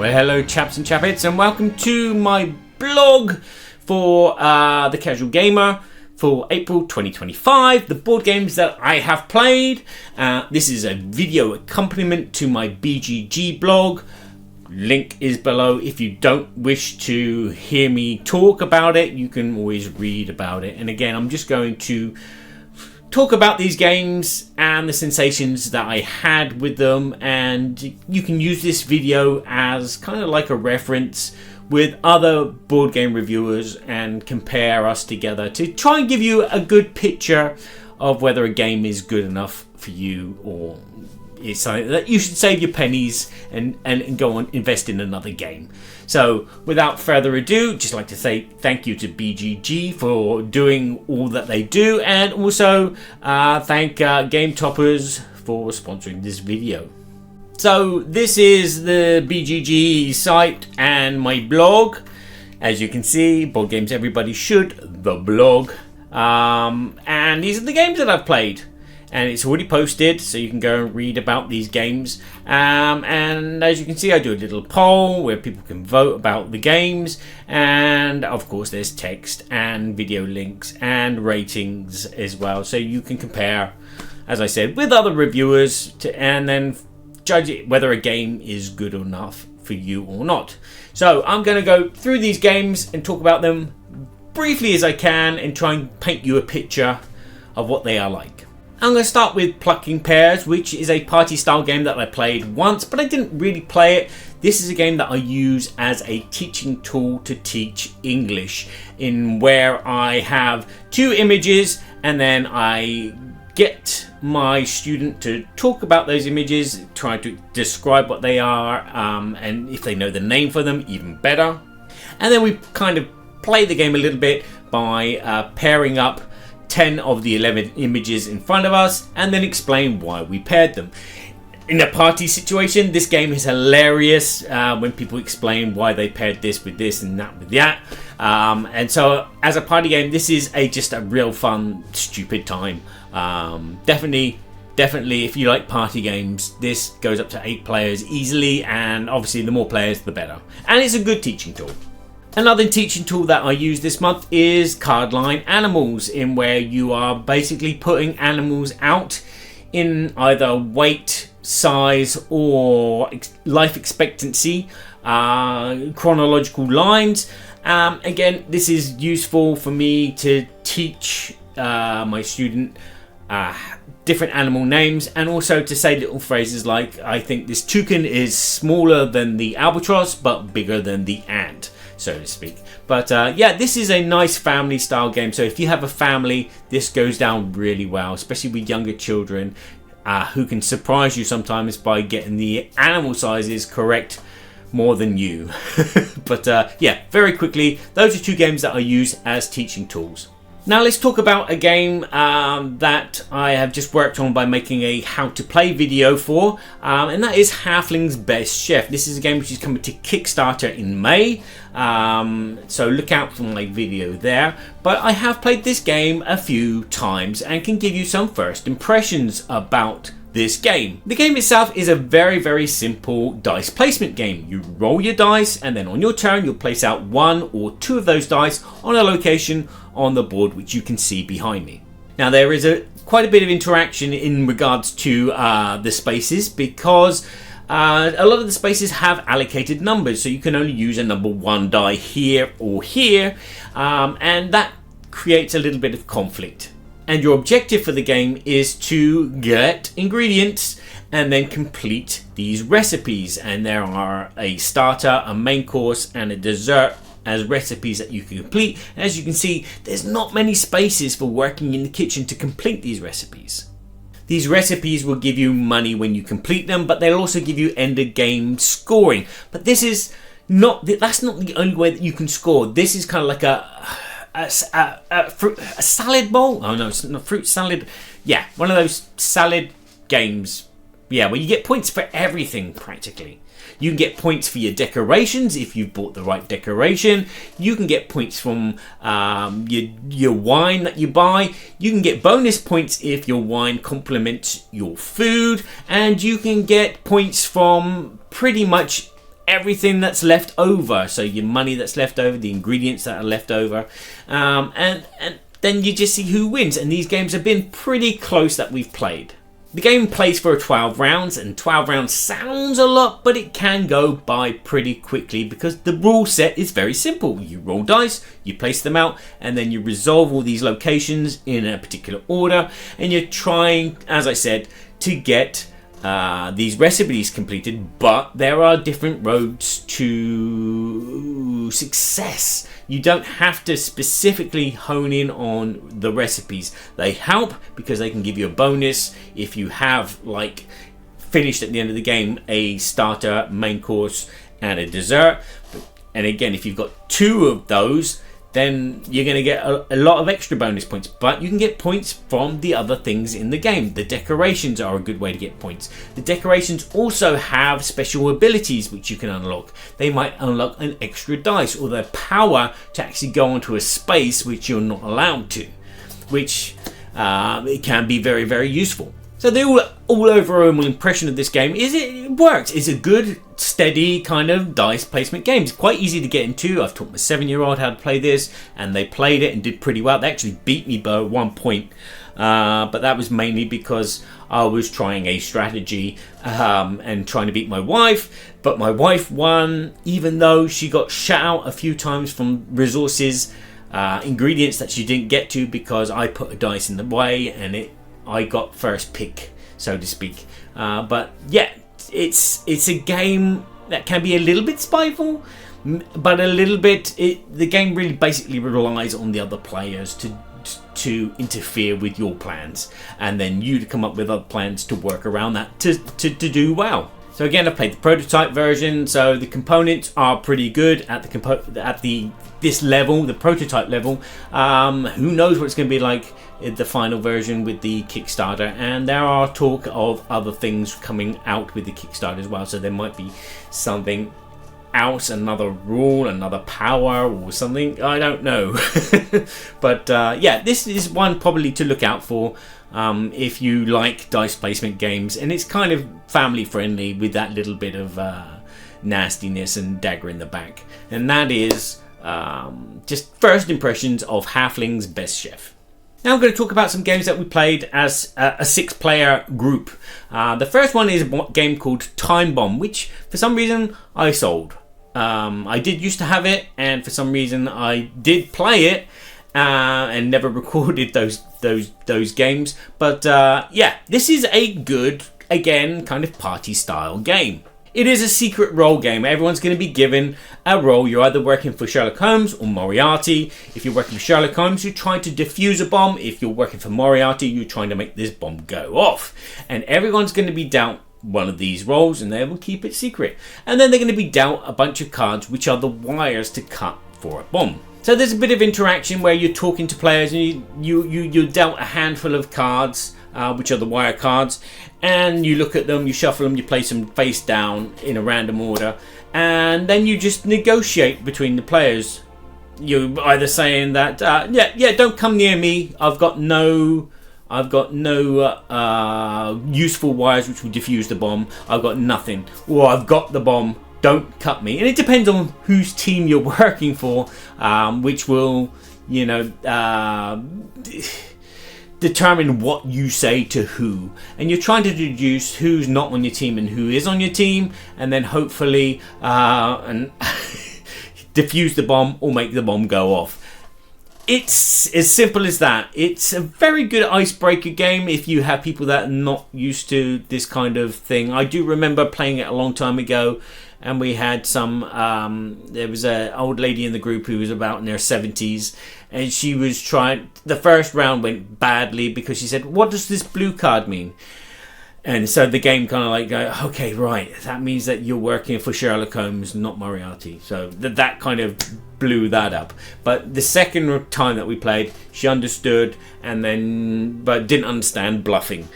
Well, hello chaps and chappets, and welcome to my blog for The Casual Gamer for April 2025, the board games that I have played. This is a video accompaniment to my BGG blog. Link is below. If you don't wish to hear me talk about it, you can always read about it. And again, I'm just going to talk about these games and the sensations that I had with them, and you can use this video as kind of like a reference with other board game reviewers and compare us together to try and give you a good picture of whether a game is good enough for you or it's something that you should save your pennies and go and invest in another game. So without further ado, just like to say thank you to BGG for doing all that they do, and also thank Game Toppers for sponsoring this video. So this is the BGG site and my blog. As you can see, Board Games Everybody Should, the blog. And these are the games that I've played. And it's already posted, so you can go and read about these games. And as you can see, I do a little poll where people can vote about the games. And of course, there's text and video links and ratings as well. So you can compare, as I said, with other reviewers and then judge it whether a game is good enough for you or not. So I'm going to go through these games and talk about them briefly as I can and try and paint you a picture of what they are like. I'm going to start with Pluckin Pairs, which is a party style game that I played once, but I didn't really play it. This is a game that I use as a teaching tool to teach English, in where I have two images and then I get my student to talk about those images, try to describe what they are, and if they know the name for them, even better. And then we kind of play the game a little bit by pairing up 10 of the 11 images in front of us and then explain why we paired them. In a party situation, this game is hilarious when people explain why they paired this with this and that with that. And so as a party game, this is just a real fun, stupid time. Definitely if you like party games, this goes up to 8 players easily, and obviously the more players the better. And it's a good teaching tool. Another teaching tool that I use this month is Cardline Animals, in where you are basically putting animals out in either weight, size, or life expectancy, chronological lines. Again, this is useful for me to teach my student different animal names, and also to say little phrases like, I think this toucan is smaller than the albatross but bigger than the ant, so to speak. But yeah, this is a nice family style game, so if you have a family, this goes down really well, especially with younger children who can surprise you sometimes by getting the animal sizes correct more than you. But yeah, very quickly, those are two games that I use as teaching tools. Now let's talk about a game that I have just worked on by making a how to play video for, and that is Halflings Best Chef. This is a game which is coming to Kickstarter in May, so look out for my video there. But I have played this game a few times and can give you some first impressions about this game. The game itself is a very simple dice placement game. You roll your dice, and then on your turn you'll place out one or two of those dice on a location on the board, which you can see behind me. Now there is quite a bit of interaction in regards to the spaces, because a lot of the spaces have allocated numbers, so you can only use a number 1 die here or here, and that creates a little bit of conflict. And your objective for the game is to get ingredients and then complete these recipes. And there are a starter, a main course, and a dessert as recipes that you can complete. And as you can see, there's not many spaces for working in the kitchen to complete these recipes. These recipes will give you money when you complete them, but they'll also give you end of game scoring. But that's not the only way that you can score. This is kind of like a salad bowl. Oh no, it's not fruit salad. Yeah, one of those salad games. Yeah, where you get points for everything practically. You can get points for your decorations if you've bought the right decoration. You can get points from your wine that you buy. You can get bonus points if your wine complements your food. And you can get points from pretty much everything that's left over. So your money that's left over, the ingredients that are left over, and then you just see who wins. And these games have been pretty close that we've played. The game plays for 12 rounds, and 12 rounds sounds a lot, but it can go by pretty quickly because the rule set is very simple. You roll dice, you place them out, and then you resolve all these locations in a particular order, and you're trying, as I said, to get these recipes completed, but there are different roads to success. You don't have to specifically hone in on the recipes. They help because they can give you a bonus if you have like finished at the end of the game a starter, main course and a dessert. And again, if you've got 2 of those, then you're going to get a lot of extra bonus points, but you can get points from the other things in the game. The decorations are a good way to get points. The decorations also have special abilities which you can unlock. They might unlock an extra dice or the power to actually go onto a space which you're not allowed to, which it can be very, very useful. So the all overall impression of this game is it works. It's a good, steady kind of dice placement game. It's quite easy to get into. I've taught my 7-year-old how to play this, and they played it and did pretty well. They actually beat me by 1 point, but that was mainly because I was trying a strategy and trying to beat my wife. But my wife won, even though she got shut out a few times from resources, ingredients that she didn't get to because I put a dice in the way, and I got first pick, so to speak. But yeah, it's a game that can be a little bit spiteful, but a little bit. The game really basically relies on the other players to interfere with your plans, and then you to come up with other plans to work around that to do well. So again, I've played the prototype version, so the components are pretty good at this level, the prototype level. Who knows what it's going to be like in the final version with the Kickstarter, and there are talk of other things coming out with the Kickstarter as well, so there might be something else, another rule, another power or something, I don't know. But yeah, this is one probably to look out for if you like dice placement games, and it's kind of family friendly with that little bit of nastiness and dagger in the back. And that is just first impressions of Halflings Best Chef. Now I'm going to talk about some games that we played as a 6-player group. The first one is a game called Timebomb, which for some reason I sold. I did used to have it, and for some reason I did play it and never recorded those games. But yeah, this is a good, again, kind of party style game. It is a secret role game. Everyone's going to be given a role. You're either working for Sherlock Holmes or Moriarty. If you're working for Sherlock Holmes, you're trying to defuse a bomb. If you're working for Moriarty, you're trying to make this bomb go off. And everyone's going to be dealt one of these roles, and they will keep it secret. And then they're going to be dealt a bunch of cards, which are the wires to cut for a bomb. So there's a bit of interaction where you're talking to players, and you're dealt a handful of cards, which are the wire cards, and you look at them, you shuffle them, you place them face down in a random order, and then you just negotiate between the players. You're either saying that yeah, don't come near me, I've got no useful wires which will defuse the bomb, I've got nothing, or I've got the bomb, don't cut me. And it depends on whose team you're working for, which will, determine what you say to who. And you're trying to deduce who's not on your team and who is on your team, and then hopefully defuse the bomb or make the bomb go off. It's as simple as that. It's a very good icebreaker game if you have people that are not used to this kind of thing. I do remember playing it a long time ago, and we had some there was an old lady in the group who was about in her 70s, and she was trying. The first round went badly because she said, "What does this blue card mean?" And so the game kind of like, okay, right, that means that you're working for Sherlock Holmes, not Moriarty. So that kind of blew that up. But the second time that we played, she understood, and then but didn't understand bluffing.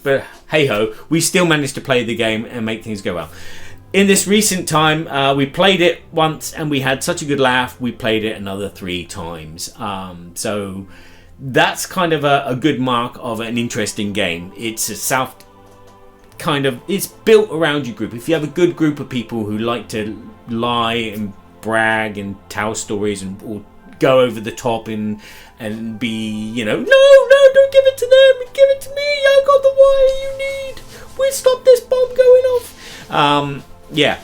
But hey ho, we still managed to play the game and make things go well. In this recent time, we played it once and we had such a good laugh, we played it another 3 times. So that's kind of a good mark of an interesting game. It's a it's built around your group. If you have a good group of people who like to lie and brag and tell stories and or go over the top and be, no, don't give it to them, give it to me, I got the wire you need, we'll stop this bomb going off. Yeah.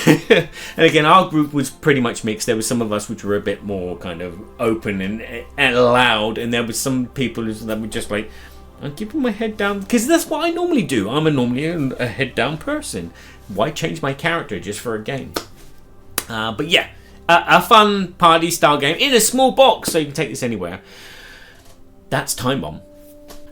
And again, our group was pretty much mixed. There were some of us which were a bit more kind of open and loud, and there were some people that were just like, I'm keeping my head down, because that's what I normally do. I'm normally a head down person. Why change my character just for a game? But yeah, a fun party style game in a small box, so you can take this anywhere. That's Timebomb.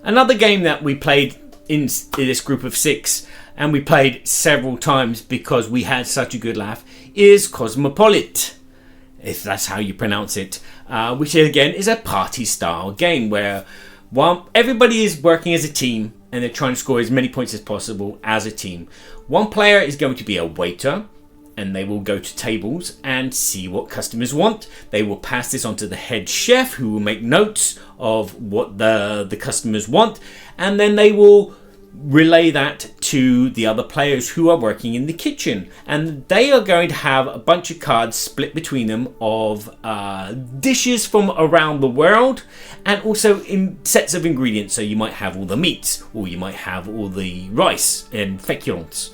Another game that we played in this group of 6, and we played several times because we had such a good laugh, is Kosmopoli, if that's how you pronounce it, which again is a party style game where everybody is working as a team and they're trying to score as many points as possible as a team. One player is going to be a waiter, and they will go to tables and see what customers want. They will pass this on to the head chef, who will make notes of what the customers want, and then they will relay that to the other players who are working in the kitchen, and they are going to have a bunch of cards split between them of dishes from around the world, and also in sets of ingredients. So you might have all the meats, or you might have all the rice and féculents.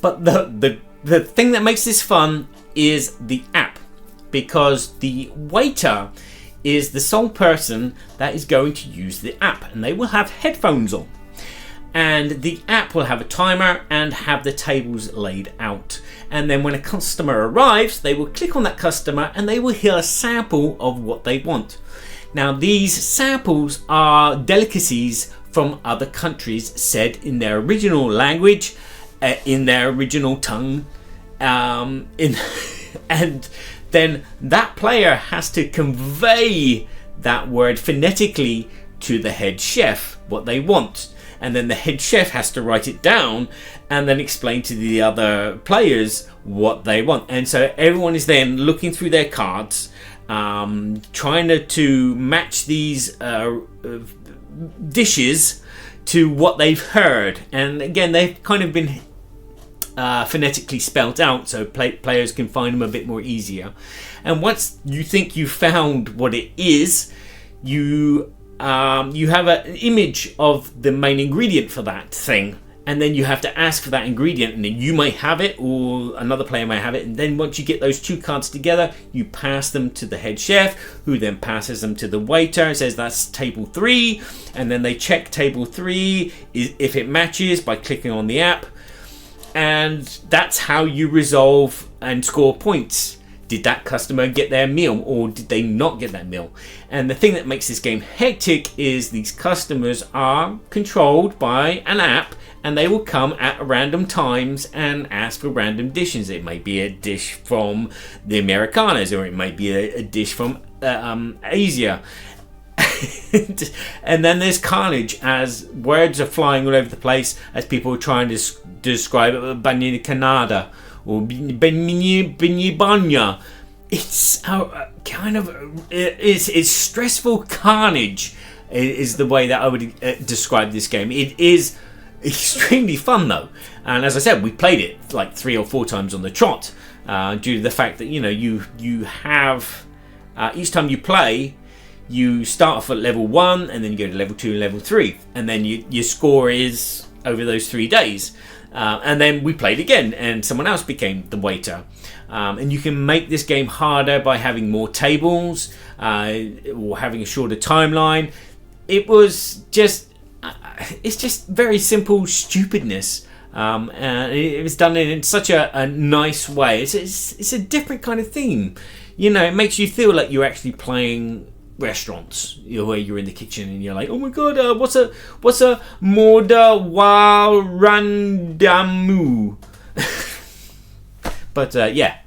But the thing that makes this fun is the app, because the waiter is the sole person that is going to use the app, and they will have headphones on. And the app will have a timer and have the tables laid out. And then when a customer arrives, they will click on that customer and they will hear a sample of what they want. Now, these samples are delicacies from other countries said in their original language, in their original tongue. And then that player has to convey that word phonetically to the head chef, what they want. And then the head chef has to write it down and then explain to the other players what they want. And so everyone is then looking through their cards, trying to match these dishes to what they've heard. And again, they've kind of been phonetically spelt out, so players can find them a bit more easier. And once you think you found what it is, you have an image of the main ingredient for that thing, and then you have to ask for that ingredient, and then you may have it or another player may have it, and then once you get those two cards together, you pass them to the head chef, who then passes them to the waiter and says that's table 3, and then they check table 3 if it matches by clicking on the app, and that's how you resolve and score points. Did that customer get their meal, or did they not get that meal? And the thing that makes this game hectic is these customers are controlled by an app, and they will come at random times and ask for random dishes. It may be a dish from the Americanas, or it might be a dish from Asia. And then there's carnage as words are flying all over the place as people are trying to describe Banya Canada or Banya. It's kind of it's stressful carnage is the way that I would describe this game. It is extremely fun though, and as I said, we played it like 3 or 4 times on the trot due to the fact that you have each time you play, you start off at level 1 and then you go to level 2 and level 3, and then your score is over those 3 days. And then we played again and someone else became the waiter. And you can make this game harder by having more tables or having a shorter timeline. It's just very simple stupidness. And it was done in such a nice way. It's a different kind of theme. It makes you feel like you're actually playing restaurants, where you're in the kitchen and you're like, oh my god, what's a moda wa randamu. But yeah,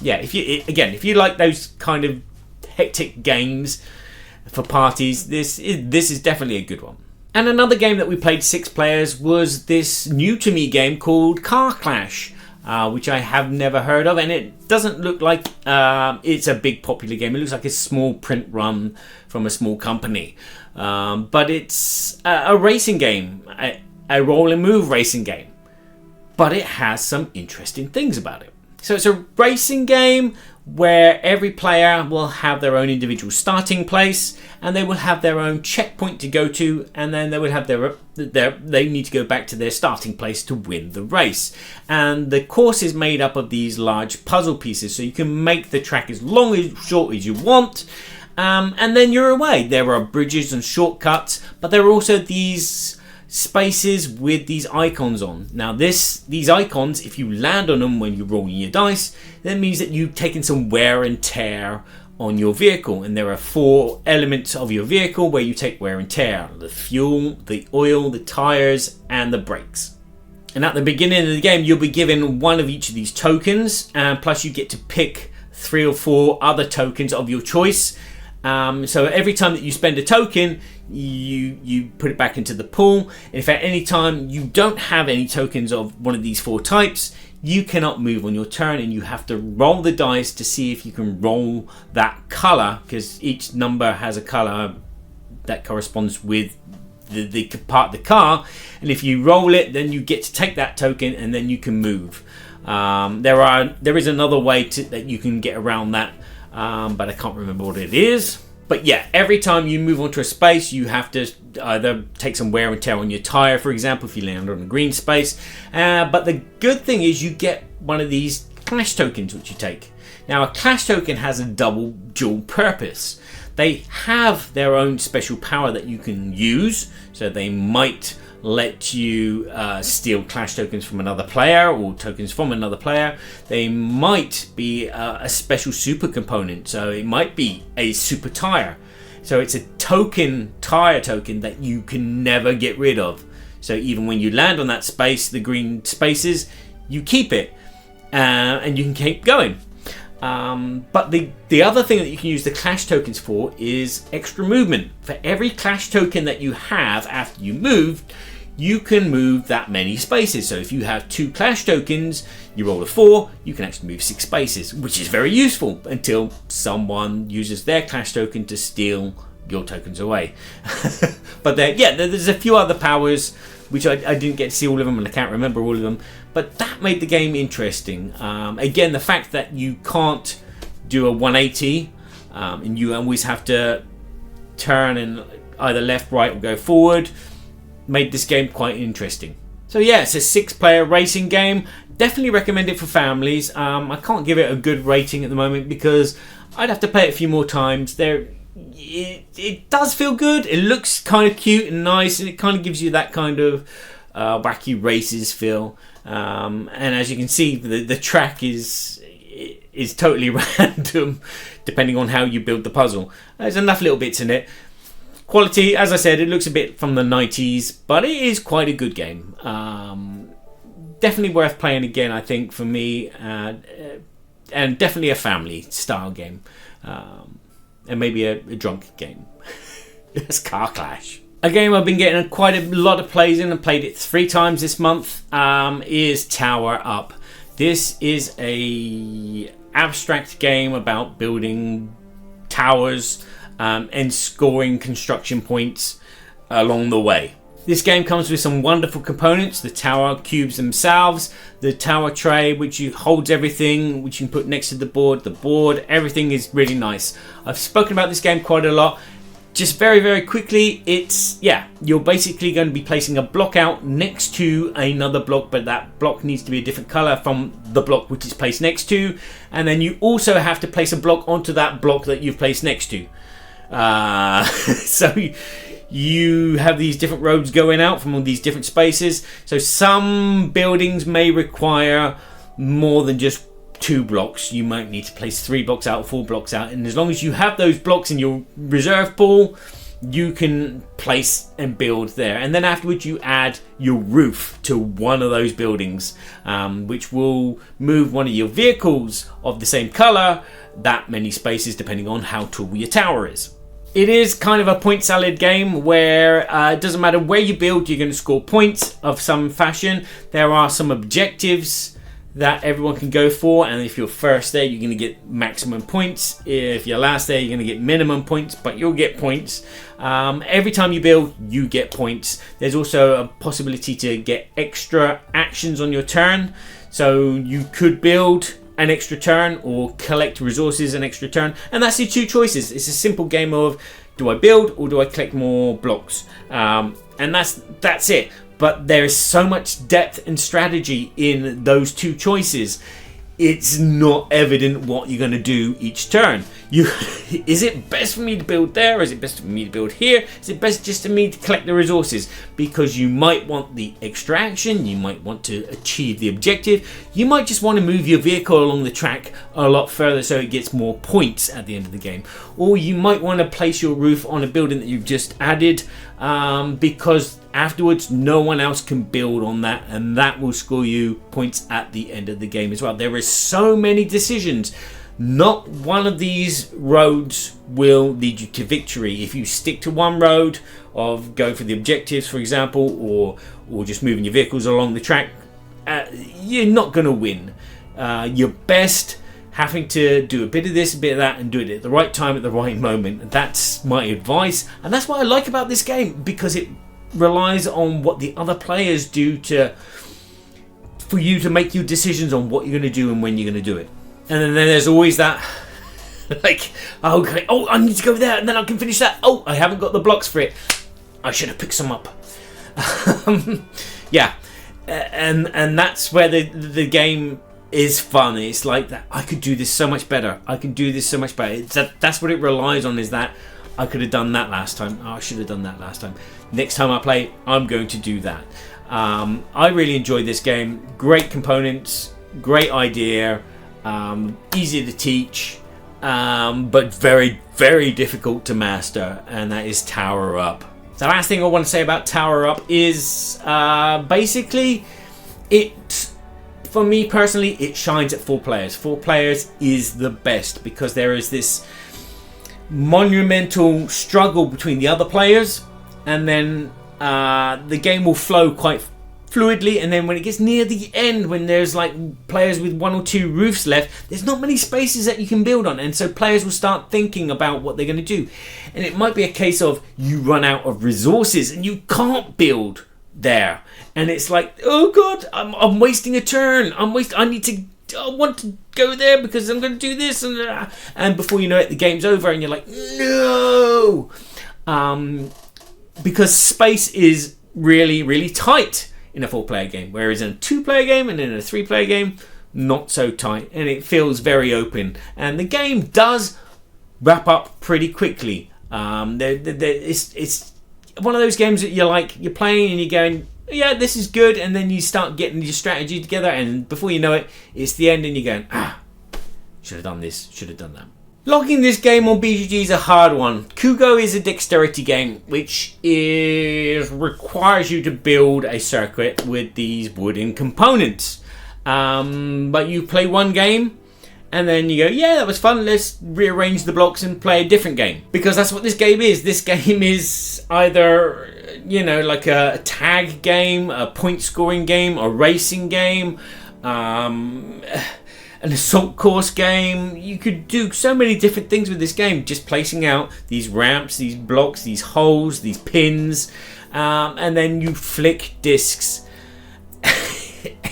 if you like those kind of hectic games for parties, this is definitely a good one. And another game that we played 6 players was this new to me game called Car Clash, which I have never heard of, and it doesn't look like it's a big popular game. It looks like a small print run from a small company, but it's a racing game a roll and move racing game, but it has some interesting things about it. So it's a racing game where every player will have their own individual starting place, and they will have their own checkpoint to go to, and then they will have they need to go back to their starting place to win the race. And the course is made up of these large puzzle pieces, so you can make the track as long or short as you want, and then you're away. There are bridges and shortcuts, but there are also these spaces with these icons on. Now these icons, if you land on them when you're rolling your dice, that means that you've taken some wear and tear on your vehicle, and there are 4 elements of your vehicle where you take wear and tear: the fuel, the oil, the tires, and the brakes. And at the beginning of the game, you'll be given one of each of these tokens, and plus you get to pick 3 or 4 other tokens of your choice. So every time that you spend a token, you put it back into the pool. And if at any time you don't have any tokens of one of these 4 types, you cannot move on your turn, and you have to roll the dice to see if you can roll that color, because each number has a color that corresponds with the part of the car. And if you roll it, then you get to take that token, and then you can move. There is another way that you can get around that, but I can't remember what it is. But yeah, every time you move onto a space, you have to either take some wear and tear on your tire, for example, if you land on a green space. But the good thing is you get one of these clash tokens which you take. Now, a clash token has a dual purpose. They have their own special power that you can use, so they might let you steal clash tokens from another player or tokens from another player. They might be a special super component, so it might be a super tire. So it's a tire token that you can never get rid of. So even when you land on that space, the green spaces, you keep it, and you can keep going. But the other thing that you can use the clash tokens for is extra movement. For every clash token that you have after you move, you can move that many spaces. So if you have 2 clash tokens, you roll a 4, you can actually move 6 spaces, which is very useful until someone uses their clash token to steal your tokens away. But there's a few other powers which I didn't get to see all of them, and I can't remember all of them, but that made the game interesting. Again, the fact that you can't do a 180, and you always have to turn and either left, right, or go forward, made this game quite interesting. So yeah, it's a 6-player racing game. Definitely recommend it for families. I can't give it a good rating at the moment because I'd have to play it a few more times. It does feel good. It looks kind of cute and nice, and it kind of gives you that kind of wacky races feel. And as you can see, the track is totally random depending on how you build the puzzle. There's enough little bits in it. Quality, as I said, it looks a bit from the 90s, but it is quite a good game. Definitely worth playing again, I think, for me, and definitely a family style game, and maybe a drunk game. It's Car Clash. A game I've been getting quite a lot of plays in and played it 3 times this month is Tower Up. This is a abstract game about building towers and scoring construction points along the way. This game comes with some wonderful components: the tower cubes themselves, the tower tray which holds everything, which you can put next to the board, everything is really nice. I've spoken about this game quite a lot. Just very, very quickly, you're basically going to be placing a block out next to another block, but that block needs to be a different color from the block which is placed next to, and then you also have to place a block onto that block that you've placed next to. So you have these different roads going out from all these different spaces. So some buildings may require more than just 2 blocks. You might need to place 3 blocks out, 4 blocks out, and as long as you have those blocks in your reserve pool, you can place and build there. And then afterwards you add your roof to one of those buildings, which will move one of your vehicles of the same color that many spaces, depending on how tall your tower is. It is kind of a point salad game where it doesn't matter where you build, you're going to score points of some fashion. There are some objectives that everyone can go for, and if you're first there, you're going to get maximum points. If you're last there, you're going to get minimum points, but you'll get points. Every time you build, you get points. There's also a possibility to get extra actions on your turn, so you could build an extra turn or collect resources an extra turn, and that's your two choices. It's a simple game of, do I build or do I collect more blocks? And that's it. But there is so much depth and strategy in those two choices. It's not evident what you're going to do each turn. Is it best for me to build there? Is it best for me to build here? Is it best just for me to collect the resources? Because you might want the extra action, you might want to achieve the objective, you might just want to move your vehicle along the track a lot further so it gets more points at the end of the game. Or you might want to place your roof on a building that you've just added, because afterwards no one else can build on that, and that will score you points at the end of the game as well. There is so many decisions. Not one of these roads will lead you to victory. If you stick to one road of going for the objectives, for example, or just moving your vehicles along the track, you're not going to win. You're best having to do a bit of this, a bit of that, and do it at the right time, at the right moment. That's my advice, and that's what I like about this game, because it relies on what the other players do for you to make your decisions on what you're going to do and when you're going to do it. And then there's always that, like, okay, oh, I need to go there and then I can finish that. Oh, I haven't got the blocks for it. I should have picked some up. Yeah, and that's where the game is fun. It's like that. I could do this so much better. I can do this so much better. That's what it relies on, is that I could have done that last time. Oh, I should have done that last time. Next time I play, I'm going to do that. I really enjoyed this game. Great components, great idea. Easy to teach, but very, very difficult to master, and that is Tower Up. The last thing I want to say about Tower Up is basically for me personally, it shines at 4 players. 4 players is the best, because there is this monumental struggle between the other players, and then the game will flow quite fluidly, and then when it gets near the end, when there's like players with 1 or 2 roofs left, there's not many spaces that you can build on, and so players will start thinking about what they're going to do, and it might be a case of you run out of resources and you can't build there, and it's like, oh god, I'm wasting a turn, I want to go there because I'm going to do this, and before you know it, the game's over, and you're like, no, because space is really, really tight in a 4-player game, whereas in a 2-player game and in a 3-player game, not so tight, and it feels very open, and the game does wrap up pretty quickly. It's one of those games that you're playing and you're going, yeah, this is good, and then you start getting your strategy together, and before you know it, it's the end, and you're going, should have done this, should have done that. Logging this game on BGG is a hard one. Kugo is a dexterity game, which requires you to build a circuit with these wooden components. But you play one game, and then you go, yeah, that was fun, let's rearrange the blocks and play a different game. Because that's what this game is. This game is either, like a tag game, a point scoring game, a racing game, an assault course game. You could do so many different things with this game, just placing out these ramps, these blocks, these holes, these pins, and then you flick discs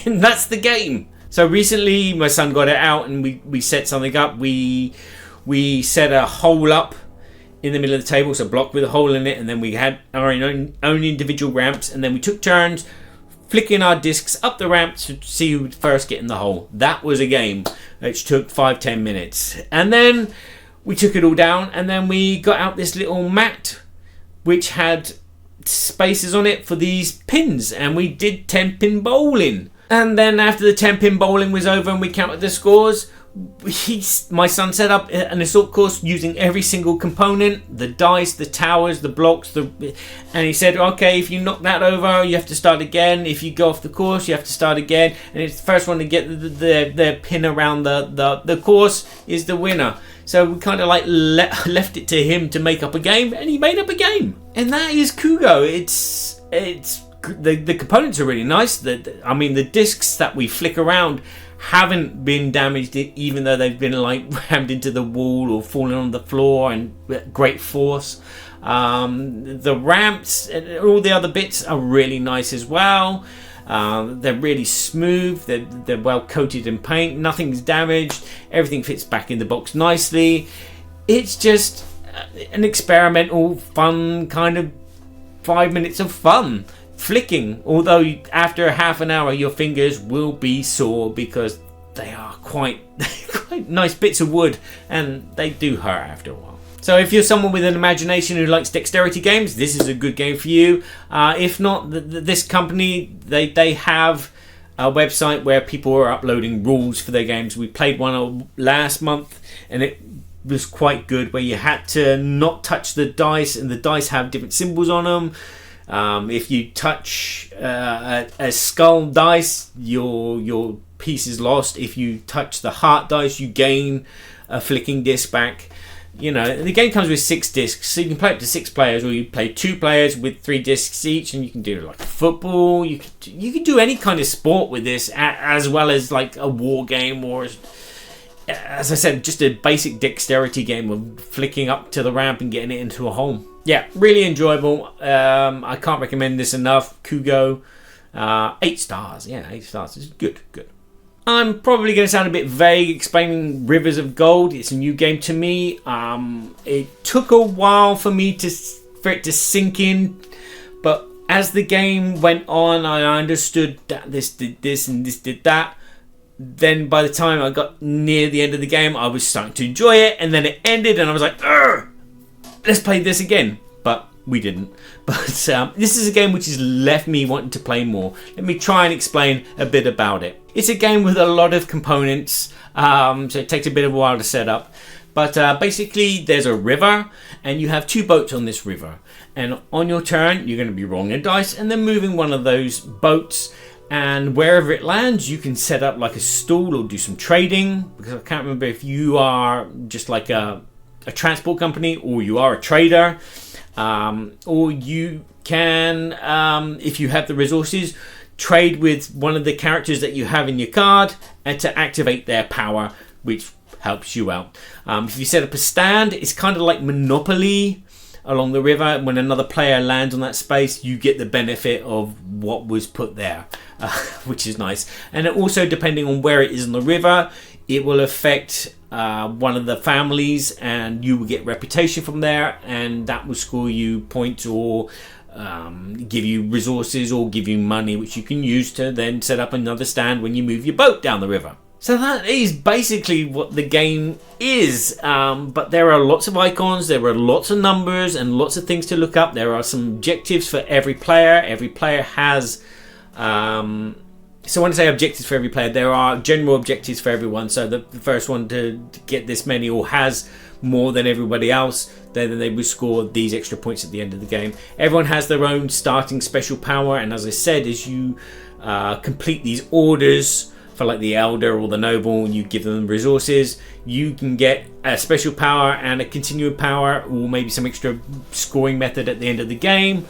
and that's the game. So recently my son got it out, and we set something up. We set a hole up in the middle of the table, so a block with a hole in it, and then we had our own individual ramps, and then we took turns flicking our discs up the ramp to see who would first get in the hole. That was a game which took 5-10 minutes. And then we took it all down, and then we got out this little mat which had spaces on it for these pins, and we did 10-pin bowling. And then after the 10-pin bowling was over and we counted the scores, my son set up an assault course using every single component, the dice, the towers, the blocks, and he said, okay, if you knock that over, you have to start again. If you go off the course, you have to start again, and it's the first one to get the pin around the course is the winner. So we kind of like left it to him to make up a game, and he made up a game, and that is Kugo. The components are really nice. The discs that we flick around haven't been damaged, even though they've been like rammed into the wall or fallen on the floor and great force. The ramps and all the other bits are really nice as well. They're really smooth, they're well coated in paint, nothing's damaged, everything fits back in the box nicely. It's just an experimental, fun kind of 5 minutes of fun flicking, although after half an hour your fingers will be sore because they are quite nice bits of wood and they do hurt after a while. So if you're someone with an imagination who likes dexterity games, this is a good game for you. If not, this company, they have a website where people are uploading rules for their games. We played one last month and it was quite good, where you had to not touch the dice, and the dice have different symbols on them. If you touch a skull dice, your piece is lost. If you touch the heart dice, you gain a flicking disc back. You know, the game comes with 6 discs, so you can play up to 6 players, or you play 2 players with 3 discs each, and you can do like football. You can do any kind of sport with this, as well as like a war game, or as I said, just a basic dexterity game of flicking up to the ramp and getting it into a hole. Yeah, really enjoyable. I can't recommend this enough. Kugo, 8 stars. Yeah, 8 stars. It's good. I'm probably going to sound a bit vague explaining Rivers of Gold. It's a new game to me. It took a while for it to sink in, but as the game went on, I understood that this did this and this did that. Then by the time I got near the end of the game, I was starting to enjoy it, and then it ended and I was like, let's play this again. But we didn't. But this is a game which has left me wanting to play more. Let me try and explain a bit about it. It's a game with a lot of components, so it takes a bit of a while to set up. But basically there's a river and you have 2 boats on this river. And on your turn, you're going to be rolling a dice and then moving one of those boats. And wherever it lands, you can set up like a stall or do some trading. Because I can't remember if you are just like a transport company or you are a trader. Or you can, if you have the resources, trade with one of the characters that you have in your card and to activate their power, which helps you out. If you set up a stand, it's kind of like Monopoly along the river. When another player lands on that space, you get the benefit of what was put there, which is nice. And it also, depending on where it is on the river, it will affect one of the families, and you will get reputation from there, and that will score you points or give you resources or give you money, which you can use to then set up another stand when you move your boat down the river. So that is basically what the game is, but there are lots of icons, there are lots of numbers and lots of things to look up. There are some objectives for every player. Every player has so when I say objectives for every player, there are general objectives for everyone. So the first one to get this many or has more than everybody else, then they will score these extra points at the end of the game. Everyone has their own starting special power, and as I said, as you complete these orders for like the elder or the noble, and you give them resources, you can get a special power and a continuing power, or maybe some extra scoring method at the end of the game.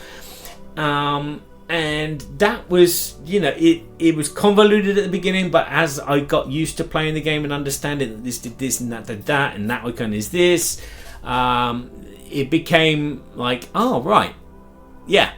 And that was, it was convoluted at the beginning, but as I got used to playing the game and understanding that this did this and that did that, and that icon is this, it became like, oh, right, yeah,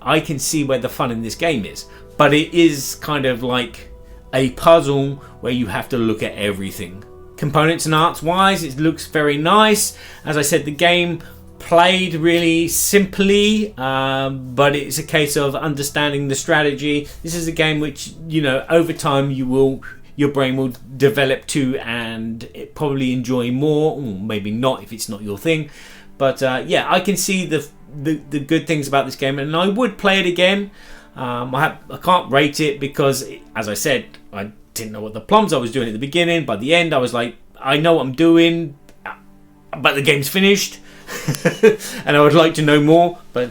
I can see where the fun in this game is. But it is kind of like a puzzle where you have to look at everything. Components and arts wise, it looks very nice. As I said, the game played really simply, but it's a case of understanding the strategy. This is a game which, over time your brain will develop to and probably enjoy more, or maybe not if it's not your thing. But yeah, I can see the good things about this game, and I would play it again. I can't rate it because, as I said, I didn't know what the plums I was doing at the beginning. By the end, I was like, I know what I'm doing, but the game's finished. And I would like to know more, but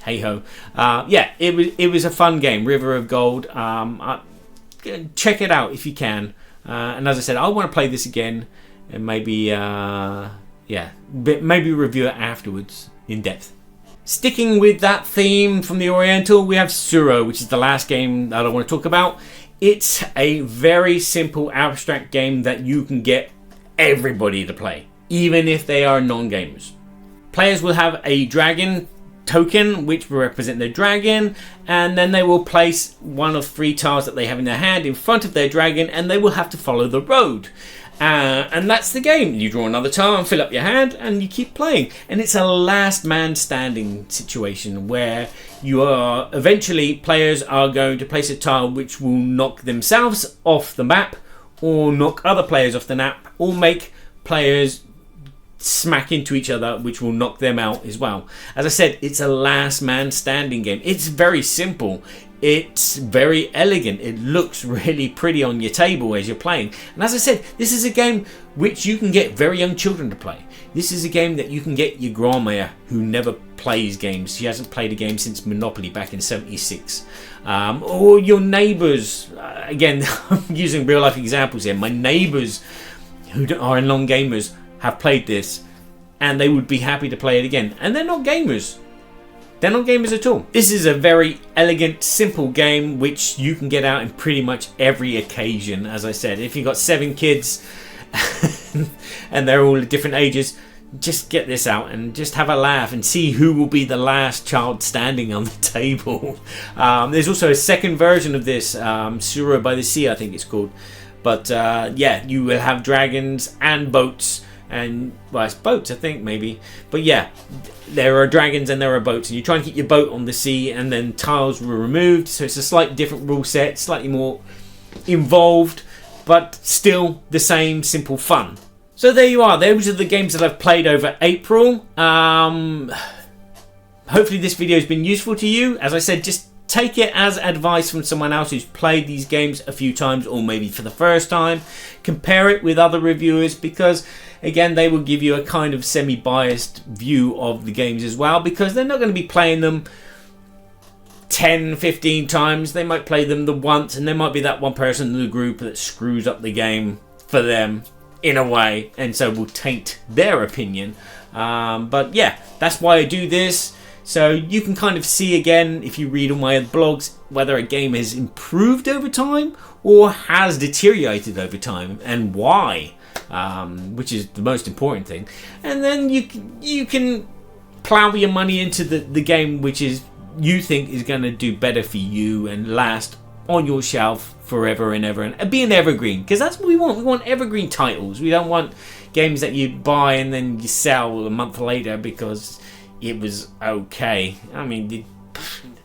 hey ho. Yeah, it was a fun game, River of Gold. Check it out if you can. And as I said, I want to play this again and maybe maybe review it afterwards in depth. Sticking with that theme from the Oriental, we have Tsuro, which is the last game that I want to talk about. It's a very simple abstract game that you can get everybody to play, even if they are non-gamers. Players will have a dragon token which will represent their dragon, and then they will place one of 3 tiles that they have in their hand in front of their dragon, and they will have to follow the road. And that's the game. You draw another tile and fill up your hand, and you keep playing. And it's a last man standing situation where you are eventually, players are going to place a tile which will knock themselves off the map, or knock other players off the map, or make players smack into each other, which will knock them out as well. As I said, it's a last man standing game. It's very simple. It's very elegant. It looks really pretty on your table as you're playing. And as I said, this is a game which you can get very young children to play. This is a game that you can get your grandma who never plays games. She hasn't played a game since Monopoly back in '76. Or your neighbours. Again, I'm using real life examples here. My neighbours who are non-gamers have played this, and they would be happy to play it again. And they're not gamers. They're not gamers at all. This is a very elegant, simple game which you can get out in pretty much every occasion. As I said, if you've got 7 kids and they're all at different ages, just get this out and just have a laugh and see who will be the last child standing on the table. There's also a second version of this, Tsuro by the Sea, I think it's called. But yeah, you will have dragons and boats. And well, it's boats, I think, maybe. But yeah, there are dragons and there are boats, and you try and keep your boat on the sea, and then tiles were removed, so it's a slightly different rule set, slightly more involved, but still the same simple fun. So there you are. Those are the games that I've played over April. Hopefully this video has been useful to you. As I said, just take it as advice from someone else who's played these games a few times, or maybe for the first time. Compare it with other reviewers, because again, they will give you a kind of semi-biased view of the games as well, because they're not going to be playing them 10, 15 times. They might play them the once, and there might be that one person in the group that screws up the game for them in a way, and so will taint their opinion. But yeah, that's why I do this. So you can kind of see again, if you read all my blogs, whether a game has improved over time or has deteriorated over time, and why, which is the most important thing. And then you can plow your money into the game which is you think is going to do better for you and last on your shelf forever and ever, and be an evergreen, because that's what we want. We want evergreen titles. We don't want games that you buy and then you sell a month later because it was okay. I mean, the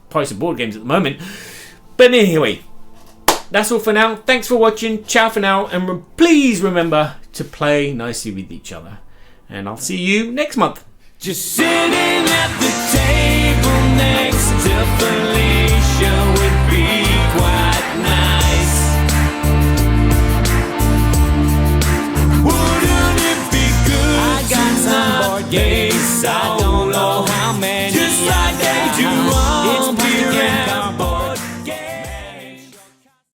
price of board games at the moment. But anyway, that's all for now. Thanks for watching. Ciao for now. And please remember to play nicely with each other. And I'll see you next month. Just sitting at the table next to Felicia would be quite nice. Wouldn't it be good? I got some board games.